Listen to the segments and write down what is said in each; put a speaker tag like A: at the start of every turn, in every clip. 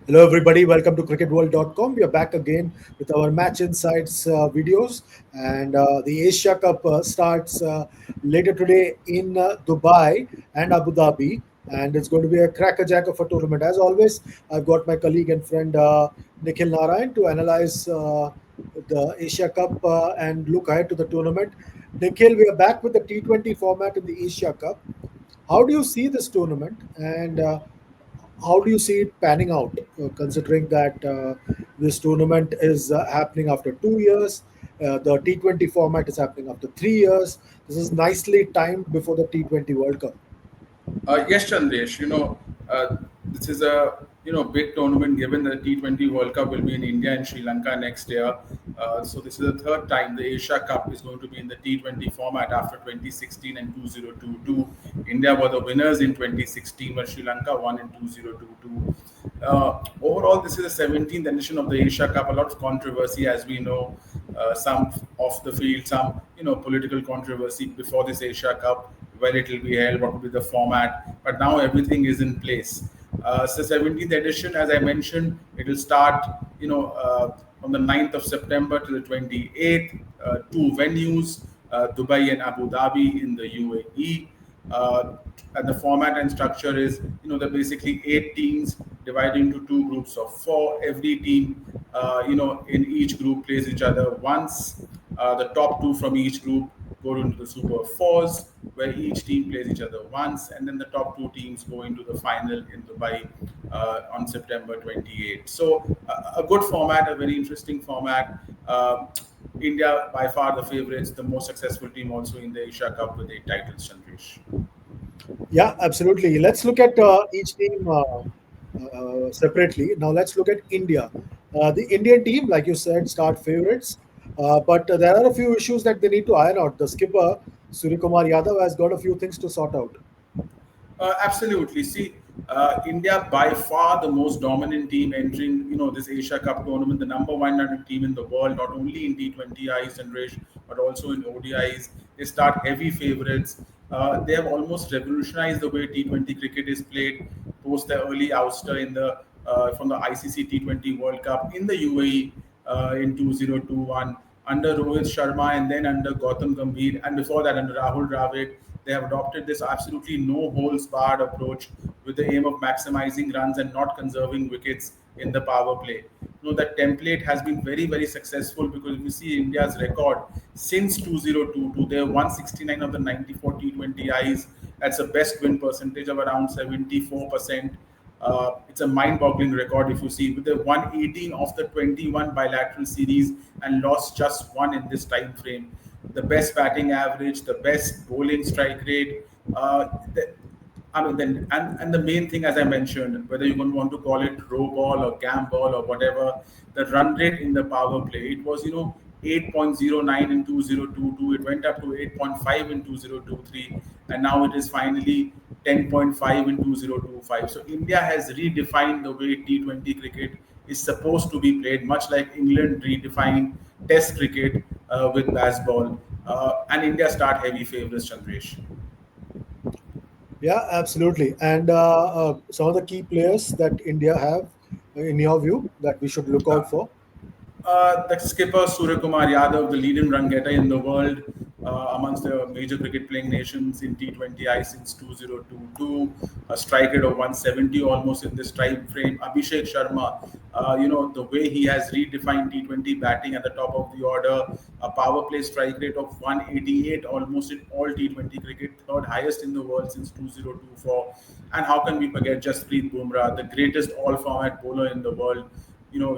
A: Hello, everybody. Welcome to cricketworld.com. We are back again with our match insights videos. And the Asia Cup starts later today in Dubai and Abu Dhabi. And it's going to be a crackerjack of a tournament. As always, I've got my colleague and friend Nikhil Narayan to analyze the Asia Cup and look ahead to the tournament. Nikhil, we are back with the T20 format in the Asia Cup. How do you see this tournament? And how do you see it panning out, considering that this tournament is happening after 2 years? The T20 format is happening after 3 years. This is nicely timed before the T20 World Cup.
B: Yes, Chandresh. This is a big tournament. Given the T20 World Cup will be in India and Sri Lanka next year, so this is the third time the Asia Cup is going to be in the T20 format after 2016 and 2022. India were the winners in 2016, but Sri Lanka won in 2022. Overall, this is the 17th edition of the Asia Cup. A lot of controversy, as we know, some off the field, some political controversy before this Asia Cup, where it will be held, what will be the format. But now everything is in place. So 17th edition, as I mentioned, it will start, on the 9th of September to the 28th. Two venues, Dubai and Abu Dhabi in the UAE. And the format and structure is, they're basically 8 teams divided into two groups of four. Every team, in each group plays each other once. The top two from each group go into the Super Fours, where each team plays each other once, and then the top two teams go into the final in Dubai on September 28th. So, a good format, a very interesting format. India, by far the favorites, the most successful team also in the Asia Cup with 8 titles, Chandresh.
A: Yeah, absolutely. Let's look at each team separately. Now, let's look at India. The Indian team, like you said, start favorites, but there are a few issues that they need to iron out. The skipper, Suryakumar Yadav, has got a few things to sort out.
B: Absolutely. See, India by far the most dominant team entering, this Asia Cup tournament, the number one ranked team in the world, not only in T20Is and Rish, but also in ODIs. They start heavy favorites. They have almost revolutionized the way T20 cricket is played post the early ouster in the from the ICC T20 World Cup in the UAE in 2021 under Rohit Sharma and then under Gautam Gambhir and before that under Rahul Dravid. They have adopted this absolutely no holds barred approach with the aim of maximizing runs and not conserving wickets in the power play. That template has been very, very successful because if you see India's record since 2022, they have won 69 of the 94 T20Is. That's a best win percentage of around 74%. It's a mind-boggling record if you see. With the won 18 of the 21 bilateral series and lost just one in this time frame. The best batting average, the best bowling strike rate. And the main thing, as I mentioned, whether you want to call it row ball or gam ball or whatever, the run rate in the power play, it was 8.09 in 2022. It went up to 8.5 in 2023, and now it is finally 10.5 in 2025. So India has redefined the way T20 cricket is supposed to be played, much like England redefined Test cricket with baseball. And India start heavy favorites, Chandresh.
A: Yeah, absolutely. And some of the key players that India have, in your view, that we should look out for.
B: The skipper Suryakumar Yadav, the leading run getter in the world, amongst the major cricket playing nations in T20I since 2022, a strike rate of 170 almost in this time frame. Abhishek Sharma, the way he has redefined T20 batting at the top of the order, a power play strike rate of 188 almost in all T20 cricket, third highest in the world since 2024. And how can we forget Jasprit Bumrah, the greatest all-format bowler in the world?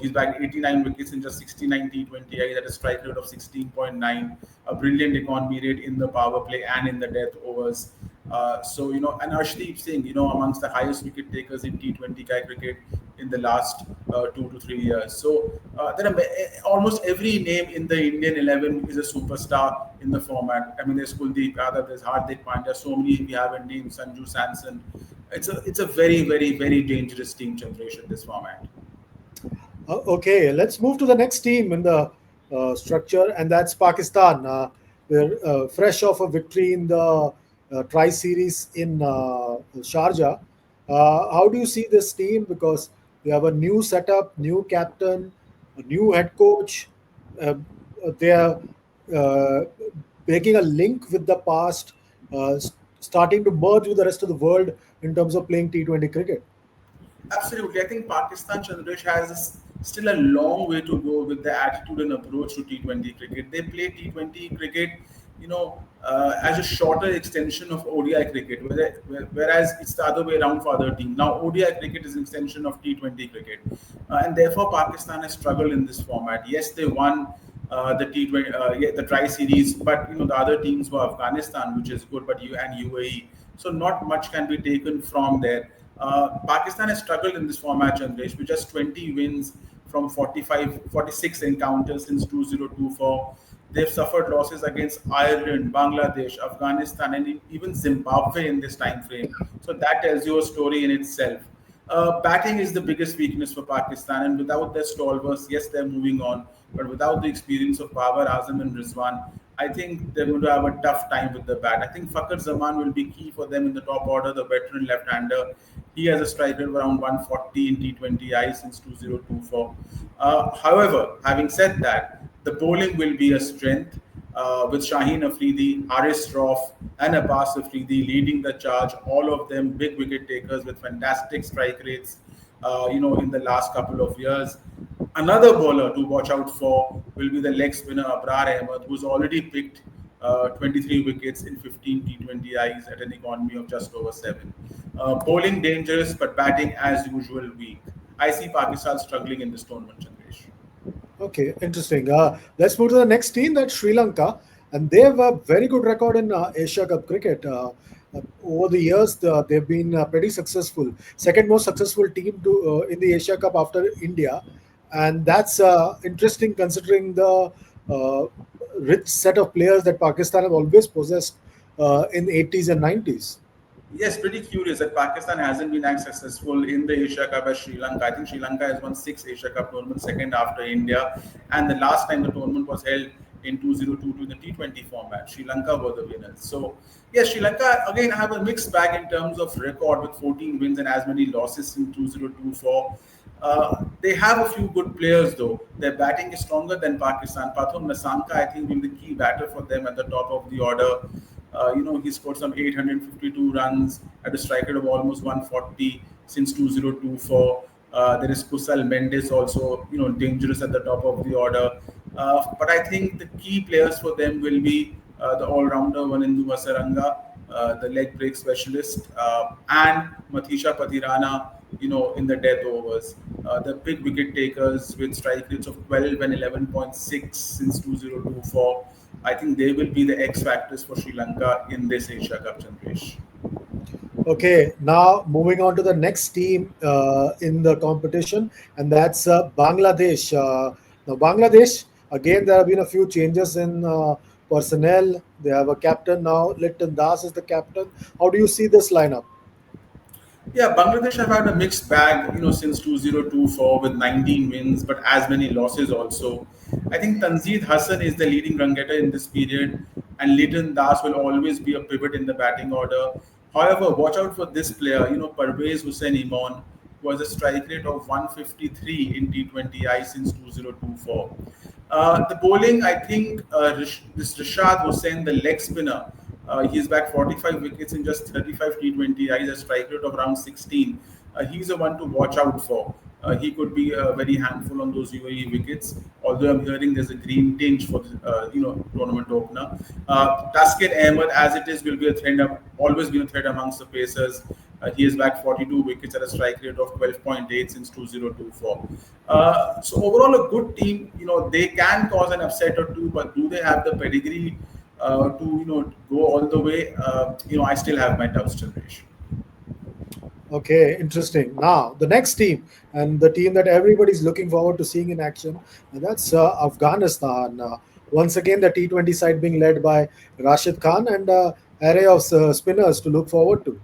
B: He's bagged 89 wickets in just 69 T20Is at a strike rate of 16.9, a brilliant economy rate in the power play and in the death overs. And Arshdeep Singh, amongst the highest wicket takers in T20 cricket in the last 2 to 3 years. So there are almost every name in the Indian 11 is a superstar in the format. I mean, there's Kuldeep Yadav, there's Hardik Pandya, so many we haven't named, Sanju Samson. It's a very, very, very dangerous team, Chandresh, in this format.
A: Okay, let's move to the next team in the structure, and that's Pakistan. They're fresh off a victory in the Tri Series in Sharjah. How do you see this team? Because You have a new setup, new captain, a new head coach. Uh, they are uh, making a link with the past, starting to merge with the rest of the world in terms of playing T20 cricket.
B: Absolutely. I think Pakistan, Chandresh, has still a long way to go with the attitude and approach to T20 cricket. They play T20 cricket, as a shorter extension of ODI cricket, whereas it's the other way around for other teams. Now, ODI cricket is an extension of T20 cricket. And therefore, Pakistan has struggled in this format. Yes, they won the T20, yeah, the Tri Series, but the other teams were Afghanistan, which is good, but UAE. So not much can be taken from there. Pakistan has struggled in this format, Chandresh, with just 20 wins from 46 encounters since 2024. They've suffered losses against Ireland, Bangladesh, Afghanistan, and even Zimbabwe in this time frame. So that tells you a story in itself. Batting is the biggest weakness for Pakistan, and without their stalwarts, yes, they're moving on, but without the experience of Babar Azam and Rizwan, I think they're going to have a tough time with the bat. I think Fakhar Zaman will be key for them in the top order, the veteran left-hander. He has a strike rate of around 140 in T20I since 2024. However, having said that, the bowling will be a strength with Shaheen Afridi, Haris Roff, and Abbas Afridi leading the charge. All of them big wicket takers with fantastic strike rates. In the last couple of years. Another bowler to watch out for will be the leg spinner Abrar Ahmed, who's already picked 23 wickets in 15 T20Is at an economy of just over 7. Bowling dangerous, but batting as usual weak. I see Pakistan struggling in this tournament, Chandresh.
A: Okay, interesting. Let's move to the next team, that's Sri Lanka, and they have a very good record in Asia Cup cricket. Over the years, they've been pretty successful. Second most successful team in the Asia Cup after India, and that's interesting considering the uh, rich set of players that Pakistan have always possessed in the 80s and 90s.
B: Yes, pretty curious that Pakistan hasn't been as successful in the Asia Cup as Sri Lanka. I think Sri Lanka has won 6 Asia Cup tournaments, second after India. And the last time the tournament was held in 2022 in the T20 format, Sri Lanka were the winners. So, yes, Sri Lanka again have a mixed bag in terms of record with 14 wins and as many losses in 2024. They have a few good players though. Their batting is stronger than Pakistan. Pathum Nasanka, I think, will be the key batter for them at the top of the order. He scored some 852 runs at a strike rate of almost 140 since 2024. There is Kusal Mendes also, dangerous at the top of the order. But I think the key players for them will be the all-rounder Vanindu Vasaranga, the leg break specialist, and Mathisha Patirana, in the death overs. The big wicket takers with strike rates of 12 and 11.6 since 2024. I think they will be the X factors for Sri Lanka in this Asia Cup, Chandresh.
A: Okay, now moving on to the next team in the competition, and that's Bangladesh. Now, Bangladesh, again, there have been a few changes in personnel. They have a captain now. Litton Das is the captain. How do you see this lineup?
B: Yeah, Bangladesh have had a mixed bag, since 2024 with 19 wins, but as many losses also. I think Tanzid Hassan is the leading run getter in this period, and Leighton Das will always be a pivot in the batting order. However, watch out for this player, Parvez Hussain Imon, who has a strike rate of 153 in T20I since 2024. The bowling, I think this Rashad Hussain, the leg spinner, he's back 45 wickets in just 35 T20. He's a strike rate of around 16. He's the one to watch out for. He could be a very handful on those UAE wickets. Although I'm hearing there's a green tinge for the tournament opener. Taskin Ahmed, as it is, will be a threat. Always been a threat amongst the pacers. He is back 42 wickets at a strike rate of 12.8 since 2024. So overall, a good team. They can cause an upset or two, but do they have the pedigree to go all the way? I still have my doubts, Chandresh.
A: Okay, interesting. Now, the next team, and the team that everybody's looking forward to seeing in action, and that's Afghanistan. Once again, the T20 side being led by Rashid Khan and array of spinners to look forward to.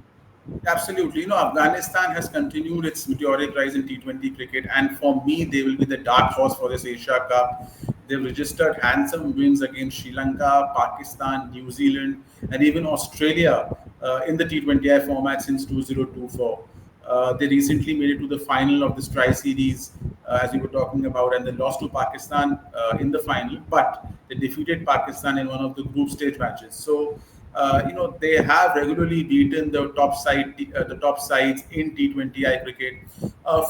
B: Absolutely. Afghanistan has continued its meteoric rise in T20 cricket, and for me, they will be the dark horse for this Asia Cup. They've registered handsome wins against Sri Lanka, Pakistan, New Zealand, and even Australia in the T20I format since 2024. They recently made it to the final of this Tri Series, as we were talking about, and they lost to Pakistan in the final, but they defeated Pakistan in one of the group stage matches. So, they have regularly beaten the top sides in T20I cricket.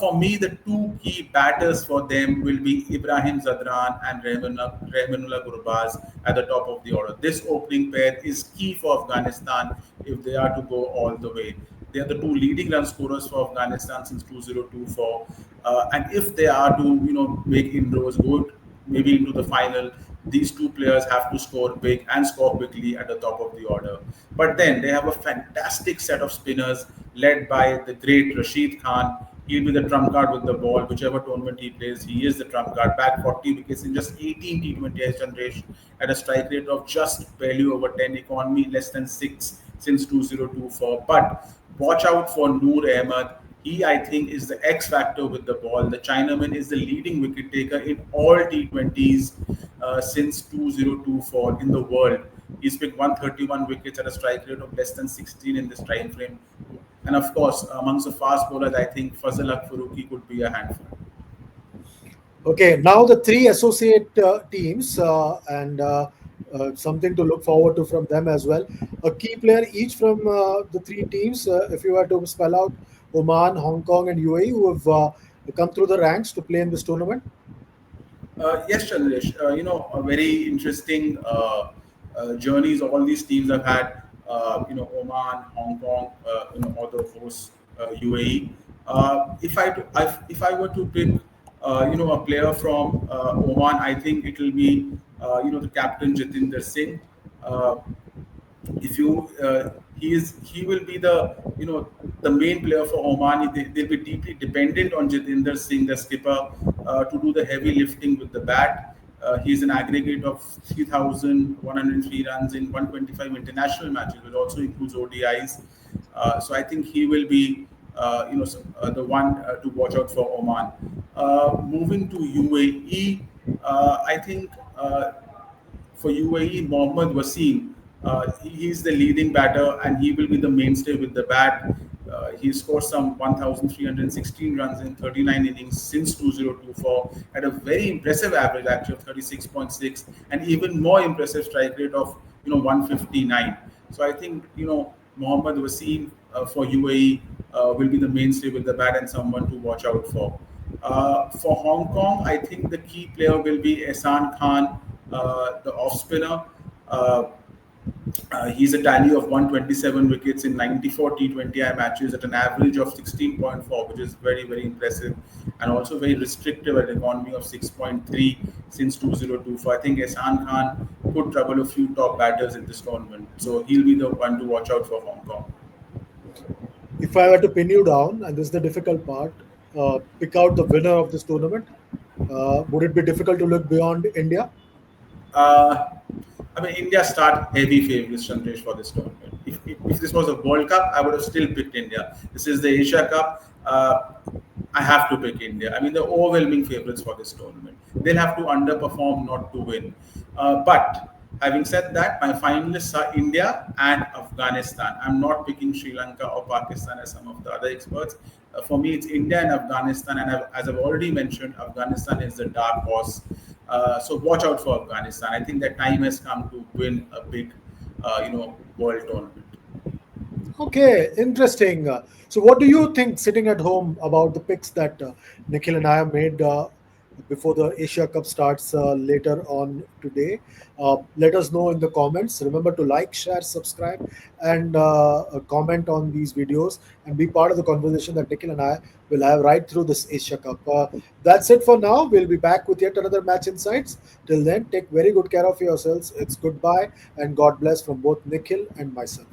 B: For me, the two key batters for them will be Ibrahim Zadran and Rahmanullah Gurbaz at the top of the order. This opening pair is key for Afghanistan if they are to go all the way. They are the two leading run scorers for Afghanistan since 2024. And if they are to, make inroads, go maybe into the final, these two players have to score big and score quickly at the top of the order. But then they have a fantastic set of spinners led by the great Rashid Khan. He'll be the trump card with the ball, whichever tournament he plays. He is the trump card. Back 40 wickets in just 18 T20 generation at a strike rate of just barely over 10, economy less than 6 since 2024. But watch out for Noor Ahmed. He, I think, is the X factor with the ball. The Chinaman is the leading wicket taker in all T20s since 2024 in the world. He's picked 131 wickets at a strike rate of less than 16 in this time frame. And of course, amongst the fast bowlers, I think Fazal Haq Farooqi could be a handful.
A: Okay, now the three associate teams and something to look forward to from them as well. A key player each from the three teams, if you were to spell out Oman, Hong Kong, and UAE, who have come through the ranks to play in this tournament.
B: Yes, Chandresh. A very interesting journeys all these teams have had. Oman, Hong Kong, all the course UAE. If I were to pick, a player from Oman, I think it will be, the captain Jatinder Singh. Uh, if you he will be the main player for Oman. They'll be deeply dependent on Jatinder Singh, the skipper, to do the heavy lifting with the bat. He's an aggregate of 3,103 runs in 125 international matches, which also includes ODIs. So I think he will be the one to watch out for Oman. Moving to UAE, I think for UAE, Mohammad Wasim. He's the leading batter and he will be the mainstay with the bat. He scored some 1,316 runs in 39 innings since 2024 at a very impressive average actually of 36.6 and even more impressive strike rate of 159. So I think Mohammad Wasim for UAE will be the mainstay with the bat and someone to watch out for. For Hong Kong, I think the key player will be Ehsan Khan, the off spinner. Uh, he's a tally of 127 wickets in 94 T20I matches at an average of 16.4, which is very, very impressive, and also very restrictive at an economy of 6.3 since 2024. I think Ehsan Khan could trouble a few top batters in this tournament, so he'll be the one to watch out for Hong Kong.
A: If I were to pin you down, and this is the difficult part, pick out the winner of this tournament, would it be difficult to look beyond India?
B: Uh, I mean, India start heavy favorites, Chandresh, for this tournament. If this was a World Cup, I would have still picked India. This is the Asia Cup. I have to pick India. I mean, the overwhelming favorites for this tournament. They'll have to underperform not to win. But having said that, my finalists are India and Afghanistan. I'm not picking Sri Lanka or Pakistan as some of the other experts. For me, it's India and Afghanistan. And as I've already mentioned, Afghanistan is the dark horse. So watch out for Afghanistan. I think that time has come to win a big, world tournament.
A: Okay, interesting. So, what do you think, sitting at home, about the picks that Nikhil and I have made before the Asia Cup starts later on today? Let us know in the comments. Remember to like, share, subscribe, and comment on these videos and be part of the conversation that Nikhil and I will have right through this Asia Cup. That's it for now. We'll be back with yet another match insights. Till then, take very good care of yourselves. It's goodbye and God bless from both Nikhil and myself.